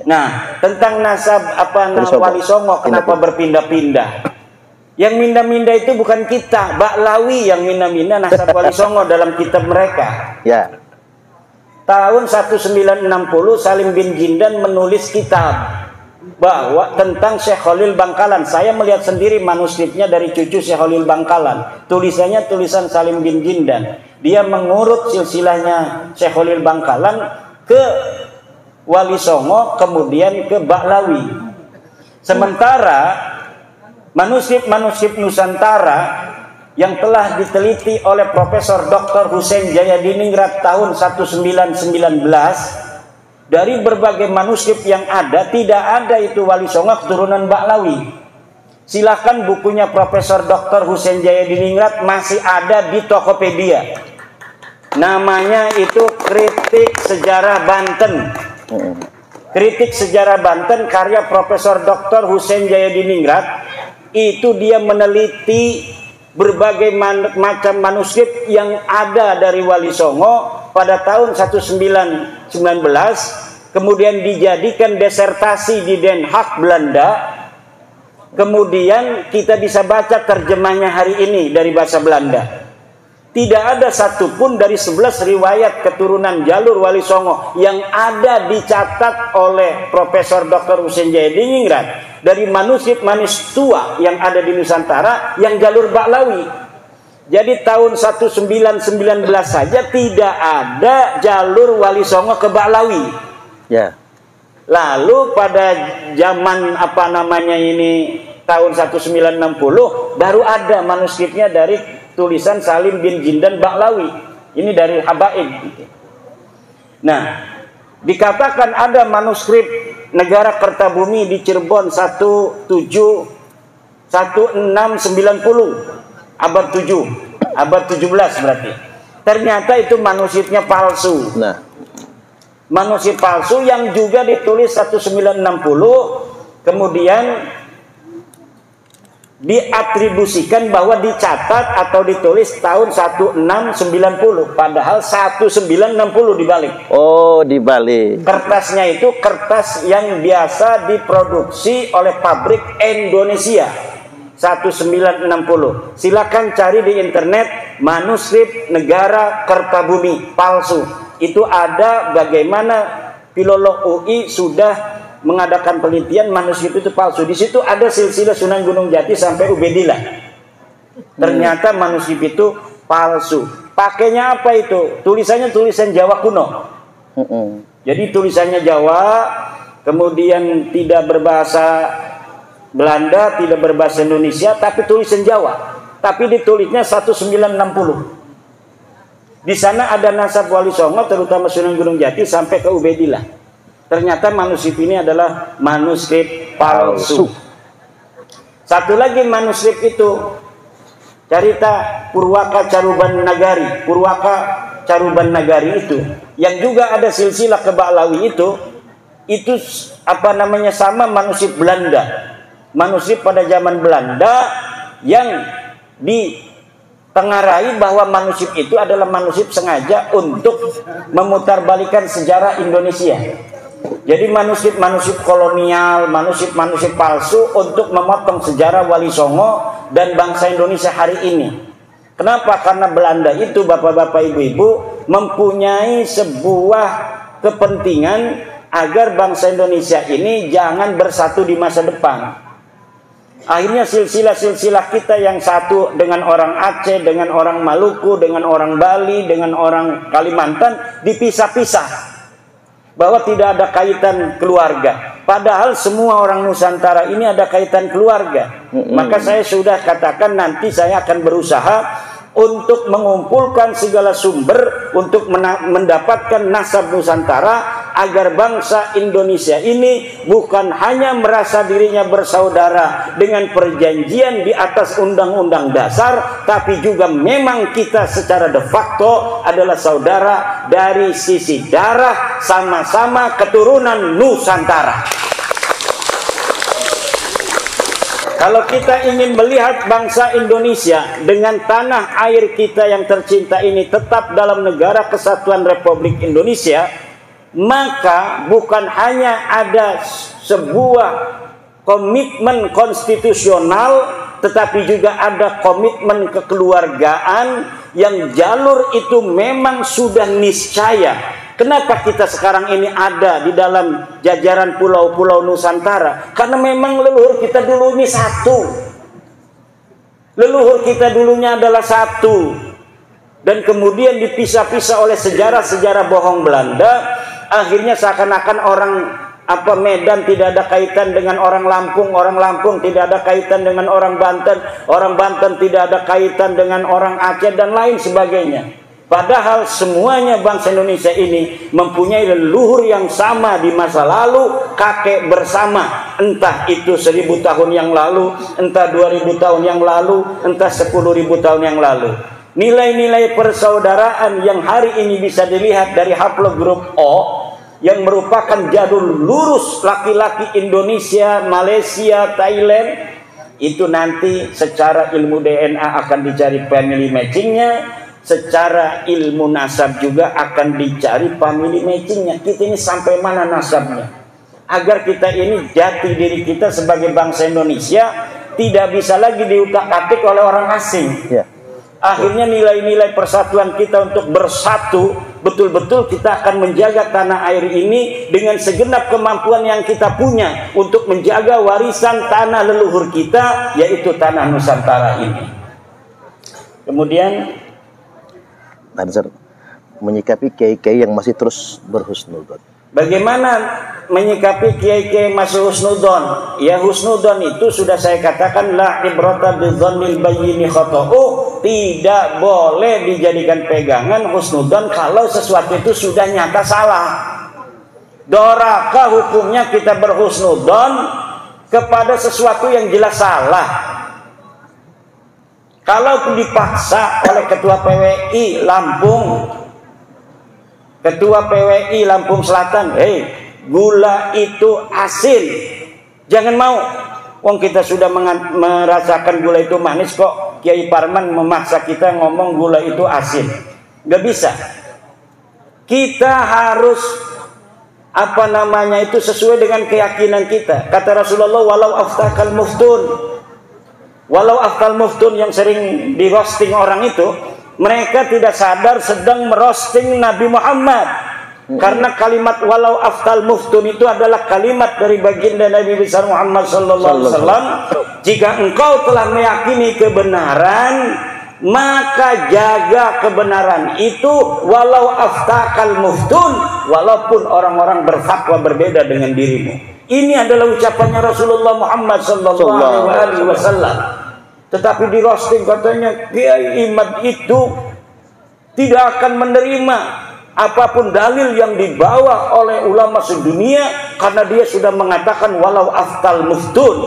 Nah, tentang nasab Wali Songo kenapa berpindah-pindah? Yang minda-minda itu bukan kita, Baklawi yang minda-minda nasab Wali Songo dalam kitab mereka. Ya. Tahun 1960 Salim bin Jindan menulis kitab bahwa tentang Syekh Khalil Bangkalan. Saya melihat sendiri manuskripnya dari cucu Syekh Khalil Bangkalan. Tulisannya tulisan Salim bin Jindan. Dia mengurut silsilahnya Syekh Khalil Bangkalan ke Wali Songo, kemudian ke Baklawi. Sementara manuskrip Nusantara yang telah diteliti oleh Profesor Dr. Husein Jayadiningrat tahun 1919, dari berbagai manuskrip yang ada, tidak ada itu Wali Songo keturunan Baklawi. Silahkan bukunya Profesor Dr. Husein Jayadiningrat masih ada di Tokopedia. Namanya itu Kritik Sejarah Banten. Kritik Sejarah Banten karya Profesor Dr. Husein Jayadiningrat. Itu dia meneliti berbagai macam manuskrip yang ada dari Wali Songo pada tahun 1919, kemudian dijadikan desertasi di Den Haag, Belanda. Kemudian kita bisa baca terjemahnya hari ini dari bahasa Belanda. Tidak ada satupun dari 11 riwayat keturunan jalur Wali Songo yang ada dicatat oleh Profesor Dr. Husein Jayadiningrat dari manuskrip-manuskrip tua yang ada di Nusantara yang jalur Baklawi. Jadi tahun 1919 saja tidak ada jalur Wali Songo ke Baklawi. Ya. Lalu pada zaman tahun 1960 baru ada manuskripnya dari tulisan Salim bin Jindan Baklawi. Ini dari Habaib. Nah, dikatakan ada manuskrip Negara Kertabumi di Cirebon 1690 abad 7, abad 17 berarti. Ternyata itu manuskripnya palsu. Nah, manuskrip palsu yang juga ditulis 1960 kemudian diatribusikan bahwa dicatat atau ditulis tahun 1690, padahal 1960 dibalik. Oh, dibalik. Kertasnya itu kertas yang biasa diproduksi oleh pabrik Indonesia. 1960. Silakan cari di internet manuskrip Negara Kertabumi palsu. Itu ada bagaimana filolog UI sudah mengadakan penelitian manuskrip itu palsu. Di situ ada silsilah Sunan Gunung Jati sampai Ubedillah. Ternyata manuskrip itu palsu. Pakainya apa itu? Tulisannya tulisan Jawa kuno. Jadi tulisannya Jawa, kemudian tidak berbahasa Belanda, tidak berbahasa Indonesia, tapi tulisan Jawa. Tapi ditulisnya 1960. Di sana ada nasab Wali Songo, terutama Sunan Gunung Jati sampai ke Ubedillah. Ternyata manuskrip ini adalah manuskrip palsu. Satu lagi manuskrip itu cerita Purwaka Caruban Nagari. Purwaka Caruban Nagari itu yang juga ada silsilah ke Baklawi itu sama manuskrip Belanda. Manuskrip pada zaman Belanda yang ditengarai bahwa manuskrip itu adalah manuskrip sengaja untuk memutarbalikan sejarah Indonesia. Jadi manuskrip-manuskrip kolonial, manuskrip-manuskrip palsu untuk memotong sejarah Wali Songo dan bangsa Indonesia hari ini. Kenapa? Karena Belanda itu, bapak-bapak, ibu-ibu, mempunyai sebuah kepentingan agar bangsa Indonesia ini jangan bersatu di masa depan. Akhirnya silsilah-silsilah kita yang satu dengan orang Aceh, dengan orang Maluku, dengan orang Bali, dengan orang Kalimantan dipisah-pisah. Bahwa tidak ada kaitan keluarga. Padahal semua orang Nusantara ini ada kaitan keluarga. Maka saya sudah katakan nanti saya akan berusaha untuk mengumpulkan segala sumber untuk mendapatkan nasab Nusantara agar bangsa Indonesia ini bukan hanya merasa dirinya bersaudara dengan perjanjian di atas undang-undang dasar, tapi juga memang kita secara de facto adalah saudara dari sisi darah, sama-sama keturunan Nusantara. Kalau kita ingin melihat bangsa Indonesia dengan tanah air kita yang tercinta ini tetap dalam negara kesatuan Republik Indonesia, maka bukan hanya ada sebuah komitmen konstitusional, tetapi juga ada komitmen kekeluargaan yang jalur itu memang sudah niscaya. Kenapa kita sekarang ini ada di dalam jajaran pulau-pulau Nusantara? Karena memang leluhur kita dulu ini satu. Leluhur kita dulunya adalah satu. Dan kemudian dipisah-pisah oleh sejarah-sejarah bohong Belanda. Akhirnya seakan-akan orang Medan tidak ada kaitan dengan orang Lampung tidak ada kaitan dengan orang Banten tidak ada kaitan dengan orang Aceh dan lain sebagainya. Padahal semuanya bangsa Indonesia ini mempunyai leluhur yang sama di masa lalu, kakek bersama, entah itu 1000 tahun yang lalu, entah 2000 tahun yang lalu, entah 10.000 tahun yang lalu. Nilai-nilai persaudaraan yang hari ini bisa dilihat dari haplogrup O, yang merupakan jalur lurus laki-laki Indonesia, Malaysia, Thailand, itu nanti secara ilmu DNA akan dicari family matchingnya, secara ilmu nasab juga akan dicari family matchingnya. Kita ini sampai mana nasabnya, agar kita ini jati diri kita sebagai bangsa Indonesia tidak bisa lagi diutak-atik oleh orang asing. Akhirnya nilai-nilai persatuan kita untuk bersatu, betul-betul kita akan menjaga tanah air ini dengan segenap kemampuan yang kita punya untuk menjaga warisan tanah leluhur kita, yaitu tanah Nusantara ini. Kemudian menyikapi kiai-kiai yang masih terus berhusnudzon. Bagaimana menyikapi kiai-kiai masih husnudzon? Ya, husnudzon itu sudah saya katakan, la ibrata bidzannil bayyini khata'u, tidak boleh dijadikan pegangan husnudzon kalau sesuatu itu sudah nyata salah. Doraka hukumnya kita berhusnudzon kepada sesuatu yang jelas salah. Kalau dipaksa oleh ketua PWI Lampung, Ketua PWI Lampung Selatan, gula itu asin, jangan mau. Wong kita sudah merasakan gula itu manis, kok Kiai Parman memaksa kita ngomong gula itu asin? Gak bisa. Kita harus itu sesuai dengan keyakinan kita. Kata Rasulullah, walau aftakal muftun, walau aftal muftun yang sering di roasting orang itu, mereka tidak sadar sedang merosting Nabi Muhammad. Karena kalimat walau aftal muftun itu adalah kalimat dari baginda Nabi besar Muhammad sallallahu alaihi wasallam. Jika engkau telah meyakini kebenaran, maka jaga kebenaran itu walau aftakal muftun, walaupun orang-orang berfatwa berbeda dengan dirimu. Ini adalah ucapannya Rasulullah Muhammad sallallahu alaihi wasallam. Tetapi di roasting katanya Kiai Imad itu tidak akan menerima apapun dalil yang dibawa oleh ulama sedunia, karena dia sudah mengatakan walau aftal muftun.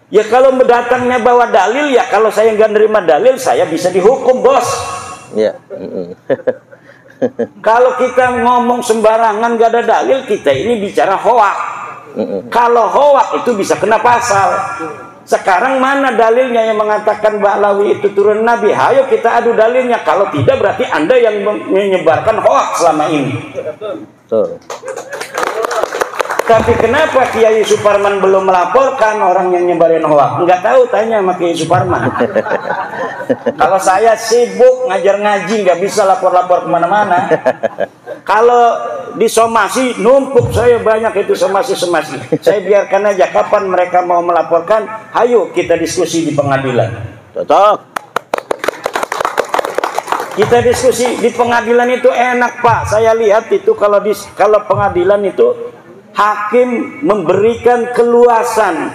Ya kalau mendatangnya bawa dalil, ya kalau saya nggak nerima dalil, saya bisa dihukum, bos. Kalau kita ngomong sembarangan gak ada dalil, kita ini bicara hoak. Kalau hoak itu bisa kena pasal. Sekarang mana dalilnya yang mengatakan Ba'lawi itu turun Nabi? Ayo kita adu dalilnya. Kalau tidak berarti Anda yang menyebarkan hoaks selama ini. Tapi kenapa Kiai Suparman belum melaporkan orang yang nyebarin hoaks? Enggak tahu, tanya sama Kiai Suparman. Kalau saya sibuk ngajar ngaji, nggak bisa lapor-lapor kemana-mana. Kalau disomasi numpuk saya banyak itu somasi. Saya biarkan aja, kapan mereka mau melaporkan, ayo kita diskusi di pengadilan. Cocok. Kita diskusi di pengadilan itu enak, Pak. Saya lihat itu kalau pengadilan itu hakim memberikan keluasan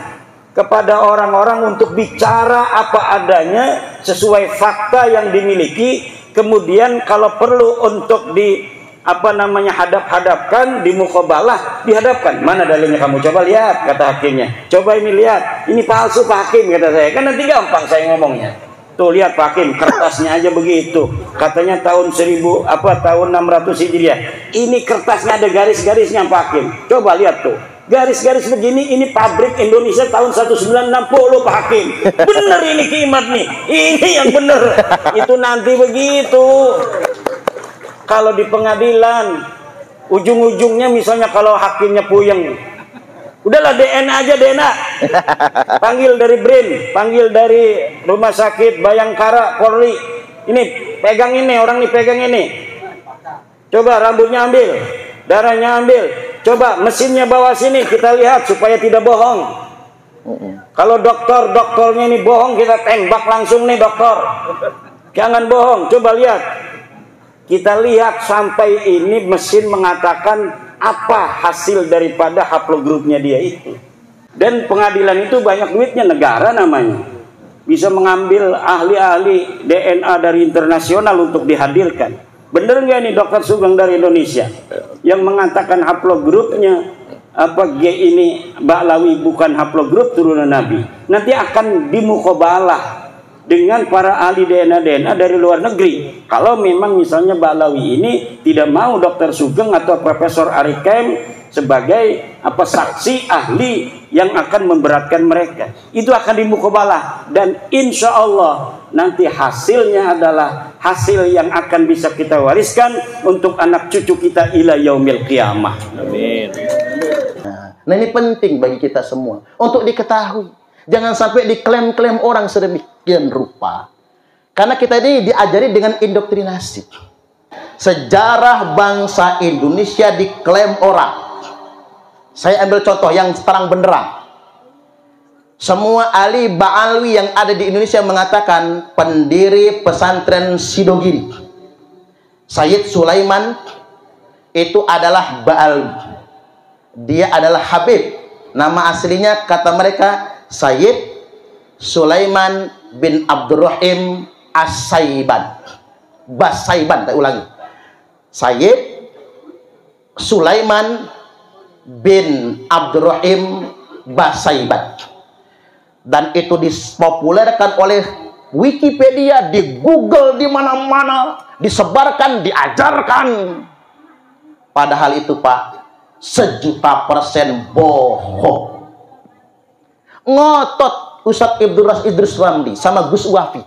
kepada orang-orang untuk bicara apa adanya sesuai fakta yang dimiliki. Kemudian kalau perlu untuk hadap-hadapkan, di muqabalah dihadapkan. Mana dalilnya kamu? Coba lihat, kata hakimnya. Coba ini lihat, ini palsu Pak Hakim, kata saya. Kan nanti gampang saya ngomongnya. Tuh lihat Pak Hakim, kertasnya aja begitu. Katanya tahun 600 Hijriah. Ini kertasnya ada garis-garisnya Pak Hakim. Coba lihat tuh. Garis-garis begini, ini pabrik Indonesia tahun 1960 Pak Hakim. Bener ini kimat nih. Ini yang bener. Itu nanti begitu. Kalau di pengadilan Ujung-ujungnya misalnya kalau hakimnya puyeng, udahlah DNA aja, DNA. Panggil dari BRIN, panggil dari Rumah Sakit Bayangkara Polri. Ini pegang ini, orang nih pegang ini. Coba rambutnya ambil, darahnya ambil. Coba mesinnya bawa sini, kita lihat supaya tidak bohong. Kalau dokternya ini bohong, kita tembak langsung nih dokter. Jangan bohong, coba lihat. Kita lihat sampai ini mesin mengatakan apa hasil daripada haplogrupnya dia itu. Dan pengadilan itu banyak duitnya, negara namanya. Bisa mengambil ahli-ahli DNA dari internasional untuk dihadirkan. Bener nggak nih Dokter Sugeng dari Indonesia yang mengatakan haplogrupnya apa G ini Ba'lawi bukan haplogrup turunan Nabi? Nanti akan dimukobalah dengan para ahli DNA dari luar negeri. Kalau memang misalnya Ba'lawi ini tidak mau Dr. Sugeng atau Profesor Arikem sebagai apa saksi ahli yang akan memberatkan mereka, itu akan dimukobalah, dan insya Allah nanti hasilnya adalah hasil yang akan bisa kita wariskan untuk anak cucu kita ila yaumil qiyamah. Amin. Nah ini penting bagi kita semua untuk diketahui. Jangan sampai diklaim-klaim orang sedemikian rupa. Karena kita ini diajari dengan indoktrinasi. Sejarah bangsa Indonesia diklaim orang. Saya ambil contoh yang terang benderang. Semua ahli Ba'alwi yang ada di Indonesia mengatakan pendiri pesantren Sidogiri, Sayyid Sulaiman, itu adalah Ba'alwi. Dia adalah Habib. Nama aslinya kata mereka Sayyid Sulaiman bin Abdurrahim As-Saiban. Bas-Saiban, tak ulangi. Sayyid Sulaiman bin Abdurrahim Bas-Saiban. Dan itu dipopulerkan oleh Wikipedia, di Google, di mana-mana, disebarkan, diajarkan. Padahal itu Pak, 1.000.000% bohong. Ngotot Ustadz Idrus Ramli sama Gus Wafi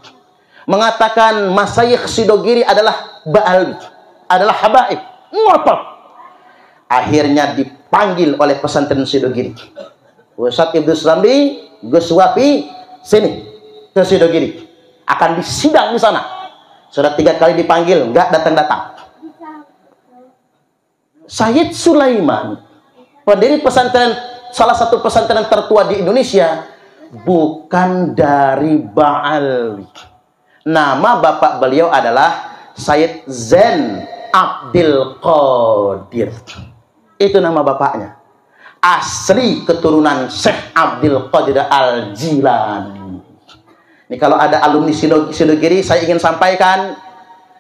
mengatakan Masyayikh Sidogiri adalah Ba'alwi, adalah habaib. Ngotot. Akhirnya dipanggil oleh pesantren Sidogiri. Ustadz Idrus Ramli, Gus Wafi, sini ke Sidogiri. Akan disidang di sana. Sudah 3 kali dipanggil, nggak datang-datang. Sayyid Sulaiman, pendiri pesantren, salah satu pesantren tertua di Indonesia, bukan dari Ba'alwi. Nama bapak beliau adalah Sayyid Zain Abdul Qadir. Itu nama bapaknya. Asli keturunan Syekh Abdul Qadir Al-Jilani. Ini kalau ada alumni Sidogiri, saya ingin sampaikan,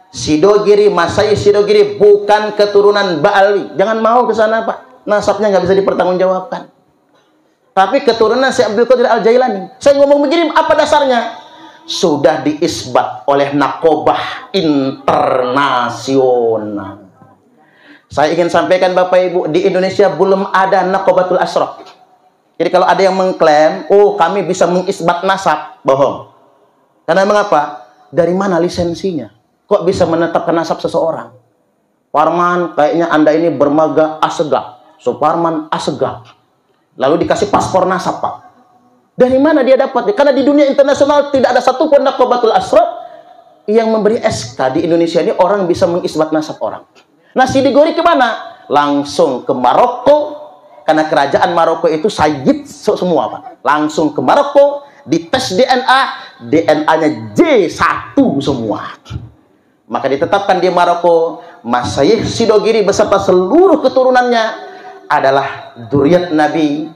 Sidogiri, Masyayikh Sidogiri bukan keturunan Ba'alwi. Jangan mau ke sana Pak, nasabnya nggak bisa dipertanggungjawabkan. Tapi keturunan Syekh Abdul Qadir Al-Jailani. Saya ngomong begini, apa dasarnya? Sudah diisbat oleh Nakobah Internasional. Saya ingin sampaikan Bapak Ibu, di Indonesia belum ada Nakobatul Ashraf. Jadi kalau ada yang mengklaim, oh kami bisa mengisbat nasab, bohong. Karena mengapa? Dari mana lisensinya? Kok bisa menetapkan nasab seseorang? Parman, kayaknya Anda ini bermarga Asegaf. Suparman Asegaf. Lalu dikasih paspor nasab Pak. Dari mana dia dapat? Karena di dunia internasional tidak ada satupun Nakobatul Ashraf yang memberi SK. Di Indonesia ini orang bisa mengisbat nasab orang. Nah, Sidogiri kemana? Langsung ke Maroko, karena kerajaan Maroko itu Sayyid semua Pak. Langsung ke Maroko, dites DNA, DNA-nya J1 semua. Maka ditetapkan di Maroko, Masyayikh Sidogiri beserta seluruh keturunannya adalah dzurriyyat Nabi.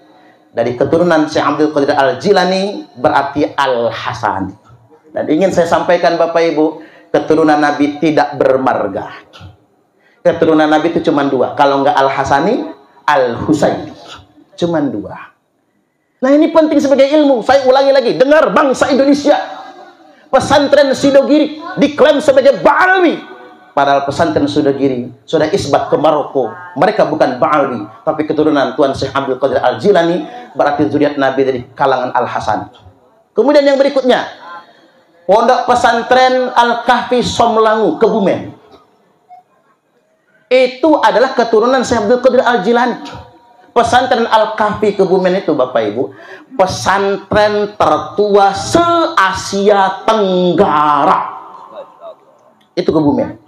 Dari keturunan Syekh Abdul Qadir Al-Jilani berarti Al-Hasani. Dan ingin saya sampaikan Bapak Ibu, keturunan Nabi tidak bermarga. Keturunan Nabi itu cuma 2. Kalau nggak Al-Hasani, Al-Husaini. Cuma 2. Nah ini penting sebagai ilmu. Saya ulangi lagi. Dengar bangsa Indonesia. Pesantren Sidogiri diklaim sebagai Ba'alwi. Padahal pesantren Sidogiri sudah isbat ke Maroko. Mereka bukan Ba'alwi. Tapi keturunan Tuan Syekh Abdul Qadir Al-Jilani. Berarti zuriat Nabi dari kalangan Al-Hasani. Kemudian yang berikutnya. Pondok pesantren Al-Kahfi Somlangu, Kebumen. itu adalah keturunan Syekh Abdul Qadir Al-Jilani. Pesantren Al-Kahfi Kebumen itu Bapak Ibu, pesantren tertua se-Asia Tenggara. Itu Kebumen.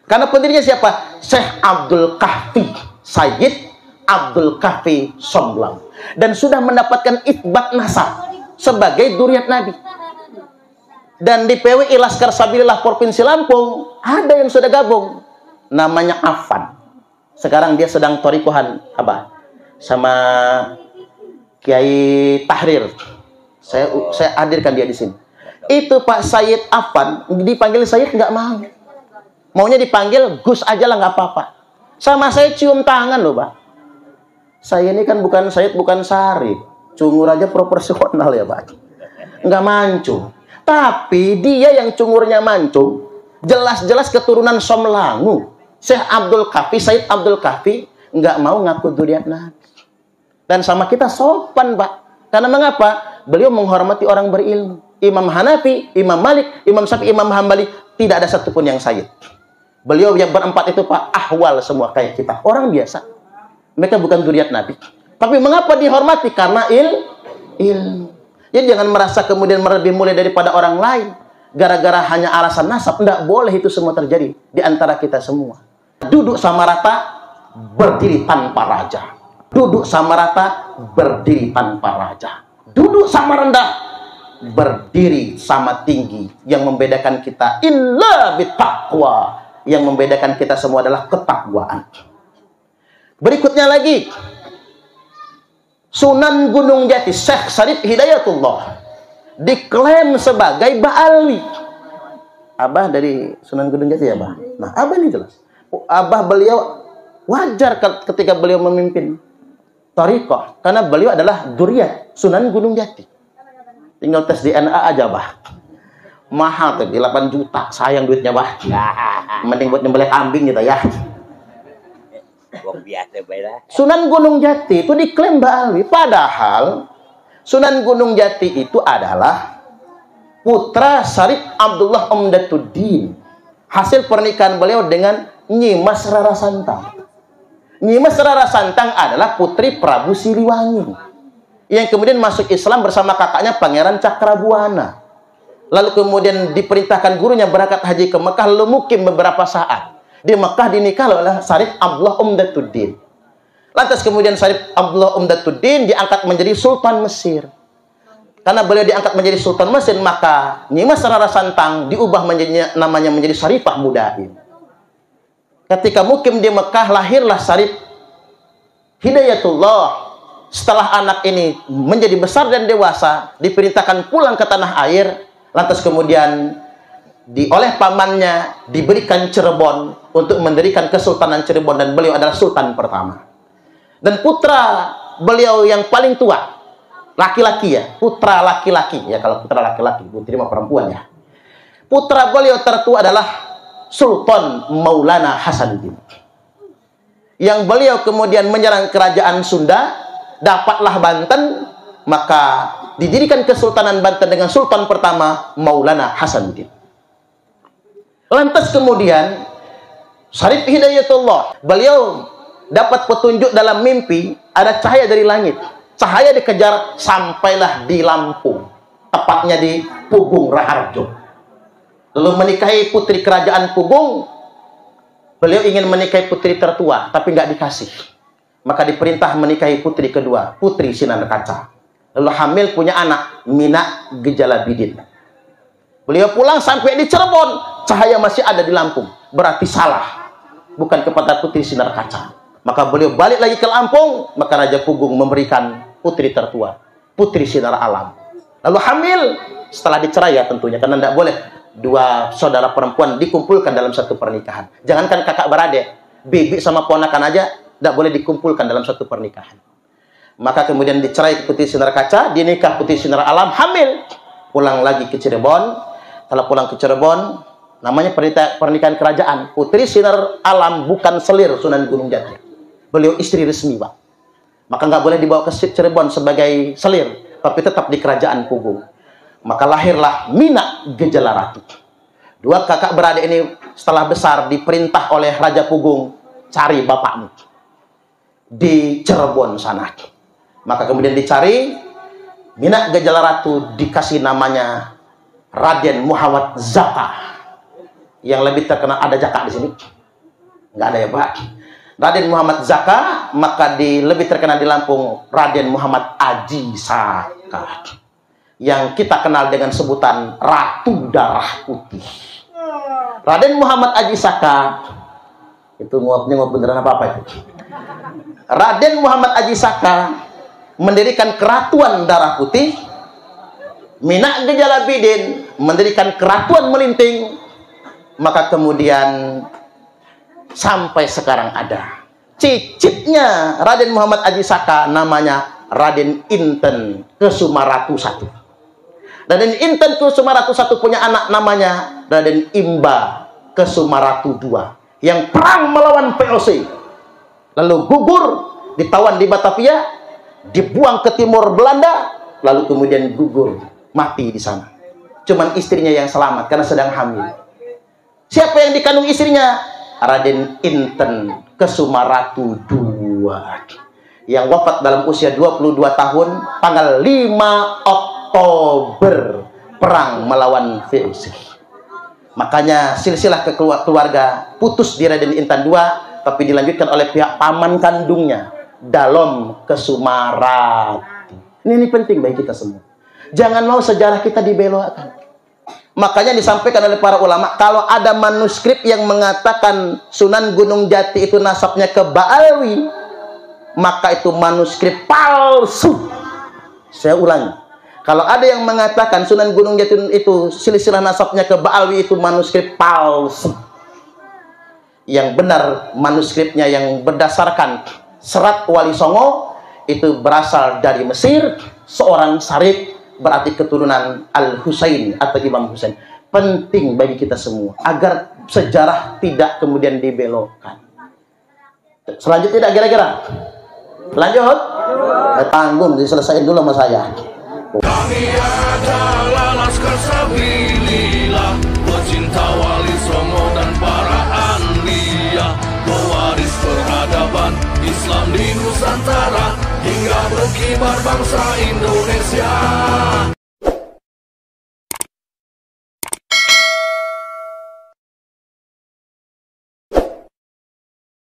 Karena pendirinya siapa? Syekh Abdul Kahfi, Sayyid Abdul Kahfi Somblang. Dan sudah mendapatkan itsbat nasab sebagai dzurriyyat Nabi. Dan di PWI Laskar Sabilillah Provinsi Lampung ada yang sudah gabung, namanya Afan. Sekarang dia sedang thariqahan sama Kiai Tahrir. Saya hadirkan dia di sini. Itu Pak Sayyid Afan dipanggil Sayyid nggak mau. Maunya dipanggil Gus aja lah, nggak apa-apa. Sama saya cium tangan loh, Pak. Saya ini kan bukan Sayyid, bukan Sarif. Cungur aja proporsional ya, Pak. Nggak mancung. Tapi dia yang cungurnya mancung, jelas-jelas keturunan Somlangu. Syekh Abdul Kahfi, Sayyid Abdul Kahfi, nggak mau ngaku dzurriyyat Nabi. Dan sama kita sopan, Pak. Karena mengapa? Beliau menghormati orang berilmu. Imam Hanafi, Imam Malik, Imam Syafi'i, Imam Hambali, tidak ada satupun yang Sayyid. Beliau yang berempat itu Pak, ahwal semua kayak kita. Orang biasa. Mereka bukan dzurriyyat Nabi. Tapi mengapa dihormati? Karena ilmu. Jadi jangan merasa kemudian lebih mulia daripada orang lain. Gara-gara hanya alasan nasab. Tidak boleh itu semua terjadi di antara kita semua. Duduk sama rata, berdiri tanpa raja. Duduk sama rata, berdiri tanpa raja. Duduk sama rendah, berdiri sama tinggi. Yang membedakan kita illa bittaqwa. Yang membedakan kita semua adalah ketakwaan. Berikutnya lagi, Sunan Gunung Jati, Syekh Syarif Hidayatullah diklaim sebagai Ba'alwi. Abah dari Sunan Gunung Jati ya, Abah? Nah, Abah ini jelas. Abah beliau wajar ketika beliau memimpin thariqah, karena beliau adalah dzurriyyat Sunan Gunung Jati. Tinggal tes DNA aja, Bah. Mahal tuh, 8 juta. Sayang duitnya, Bah. Mending buat nyembelih kambing gitu ya. Sunan Gunung Jati itu diklaim Ba'alwi. Padahal Sunan Gunung Jati itu adalah putra Syarif Abdullah Umdatuddin. Hasil pernikahan beliau dengan Nyimas Rara Santang. Nyimas Rara Santang adalah putri Prabu Siliwangi, yang kemudian masuk Islam bersama kakaknya Pangeran Cakrabuana. Lalu kemudian diperintahkan gurunya berangkat haji ke Mekah, lalu mukim beberapa saat. Di Mekah dinikah oleh Syarif Abdullah Umdatuddin. Lantas kemudian Syarif Abdullah Umdatuddin diangkat menjadi Sultan Mesir. Karena beliau diangkat menjadi Sultan Mesir, maka Nyimas Rara Santang diubah namanya menjadi Syarifah Mudaim. Ketika mukim di Mekah, lahirlah Syarif Hidayatullah. Setelah anak ini menjadi besar dan dewasa, diperintahkan pulang ke tanah air. Lantas kemudian oleh pamannya diberikan Cirebon untuk mendirikan Kesultanan Cirebon, dan beliau adalah sultan pertama. Dan putra beliau yang paling tua, laki-laki ya, putra laki-laki ya, kalau putra laki-laki, putri mah perempuan ya. Putra beliau tertua adalah Sultan Maulana Hasanuddin, yang beliau kemudian menyerang kerajaan Sunda, dapatlah Banten, maka didirikan Kesultanan Banten dengan Sultan pertama Maulana Hasanuddin. Lantas kemudian Syarif Hidayatullah, beliau dapat petunjuk dalam mimpi, ada cahaya dari langit. Cahaya dikejar sampailah di Lampung, tepatnya di Pugung Raharjo. Lalu menikahi putri kerajaan Pugung. Beliau ingin menikahi putri tertua, tapi nggak dikasih. Maka diperintah menikahi putri kedua, Putri Sinar Kaca. Lalu hamil, punya anak, Mina Gejalabidin. Beliau pulang sampai di Cirebon, cahaya masih ada di Lampung. Berarti salah, bukan kepada Putri Sinar Kaca. Maka beliau balik lagi ke Lampung, maka Raja Pugung memberikan putri tertua, Putri Sinar Alam. Lalu hamil, setelah dicerai ya tentunya, karena tidak boleh dua saudara perempuan dikumpulkan dalam satu pernikahan. Jangankan kakak beradik, bibi sama ponakan aja tidak boleh dikumpulkan dalam satu pernikahan. Maka kemudian dicerai Putri Sinar Kaca, dinikah Putri Sinar Alam, hamil, pulang lagi ke Cirebon. Setelah pulang ke Cirebon, namanya pernikahan kerajaan. Putri Sinar Alam bukan selir Sunan Gunung Jati. Beliau istri resmi, Pak. Maka nggak boleh dibawa ke Cirebon sebagai selir, tapi tetap di kerajaan Pugung. Maka lahirlah Mina Gejalaratu. Dua kakak beradik ini setelah besar diperintah oleh Raja Pugung, cari bapakmu di Cirebon sana. Maka kemudian dicari, Minak Gejala Ratu dikasih namanya Raden Muhammad Zaka. Yang lebih terkenal, ada Jaka di sini? Nggak ada ya Pak? Raden Muhammad Zaka, maka lebih terkenal di Lampung Raden Muhammad Aji Saka, yang kita kenal dengan sebutan Ratu Darah Putih. Raden Muhammad Aji Saka itu nguap beneran apa itu? Raden Muhammad Aji Saka mendirikan Keratuan Darah Putih. Minak Gejala Bidin mendirikan Keratuan Melinting. Maka kemudian sampai sekarang ada cicitnya Raden Muhammad Aji Saka, namanya Raden Inten Kesumaratu I. Raden Inten Kesumaratu I punya anak namanya Raden Imba Kesumaratu II, yang perang melawan VOC, lalu gugur, ditawan di Batavia, dibuang ke timur Belanda, lalu kemudian gugur, mati di sana. Cuman istrinya yang selamat karena sedang hamil. Siapa yang dikandung istrinya? Raden Inten Kesumaratu II, yang wafat dalam usia 22 tahun tanggal 5 Oktober, perang melawan VOC. Makanya silsilah keluarga putus di Raden Inten II, tapi dilanjutkan oleh pihak paman kandungnya, Dalom Kesumarati. Ini penting bagi kita semua. Jangan mau sejarah kita dibelokkan. Makanya disampaikan oleh para ulama, kalau ada manuskrip yang mengatakan Sunan Gunung Jati itu nasabnya ke Baalwi, maka itu manuskrip palsu. Saya ulangi, kalau ada yang mengatakan Sunan Gunung Jati itu silsilah nasabnya ke Baalwi, itu manuskrip palsu. Yang benar manuskripnya yang berdasarkan Serat Wali Songo itu berasal dari Mesir, seorang syarif, berarti keturunan Al-Husain atau Imam Husain. Penting bagi kita semua agar sejarah tidak kemudian dibelokkan. Selanjutnya tidak kira-kira? Lanjut? Tanggung, diselesaikan dulu sama saya. Kami adalah Laskar Sabilillah, pecinta Wali Songo dan para anbiya, pewaris peradaban Islam di Nusantara hingga berkibar bangsa Indonesia.